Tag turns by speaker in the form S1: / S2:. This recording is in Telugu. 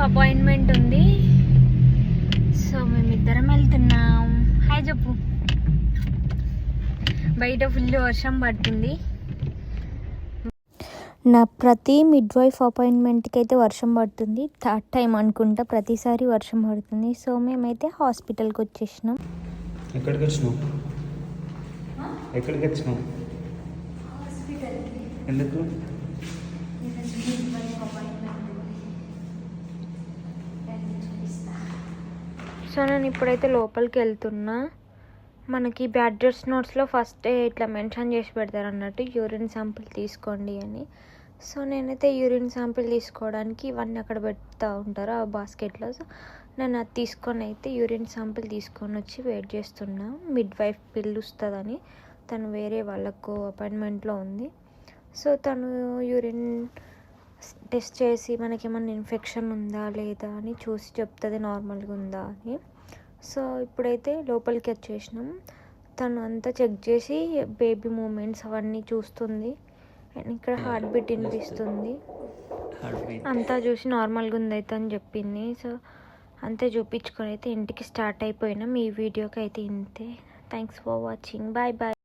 S1: అపాయింట్మెంట్ ఉంది. సో మేమిద్దరం వెళ్తున్నాం. హాయ్ చెప్పు. బయట ఫుల్ వర్షం పడుతుంది. నా ప్రతి మిడ్వైఫ్ అపాయింట్మెంట్కి అయితే వర్షం పడుతుంది. థర్డ్ టైం అనుకుంటా, ప్రతిసారి వర్షం పడుతుంది. సో మేమైతే హాస్పిటల్కి వచ్చేసినాం.
S2: ఎక్కడికి వచ్చినావు? ఎందుకు?
S1: సో నేను ఇప్పుడైతే లోపలికి వెళ్తున్నా. మనకి బ్యాడ్జెస్ నోట్స్లో ఫస్ట్ ఇట్లా మెన్షన్ చేసి పెడతారు అన్నట్టు, యూరిన్ శాంపిల్ తీసుకోండి అని. సో నేనైతే యూరిన్ శాంపిల్ తీసుకోవడానికి ఇవన్నీ అక్కడ పెడతా ఉంటారు ఆ బాస్కెట్లో. సో నేను అది తీసుకొని అయితే యూరిన్ శాంపిల్ తీసుకొని వచ్చి వెయిట్ చేస్తున్నా. మిడ్ వైఫ్ పిలుస్తుందని, తను వేరే వాళ్ళకు అపాయింట్మెంట్లో ఉంది. సో తను యూరిన్ టెస్ట్ చేసి మనకి ఏమన్నా ఇన్ఫెక్షన్ ఉందా లేదా అని చూసి చెప్తుంది నార్మల్గా ఉందా అని. సో ఇప్పుడైతే లోపలికి వచ్చేసినాం. తను అంతా చెక్ చేసి బేబీ మూమెంట్స్ అవన్నీ చూస్తుంది. అండ్ ఇక్కడ హార్ట్ బీట్ వినిపిస్తుంది. అంతా చూసి నార్మల్గా ఉంది అయితే అని చెప్పింది. సో అంతే చూపించుకొని అయితే ఇంటికి స్టార్ట్ అయిపోయినాం. ఈ వీడియోకి అయితే ఇంతే. Thanks for watching. Bye bye.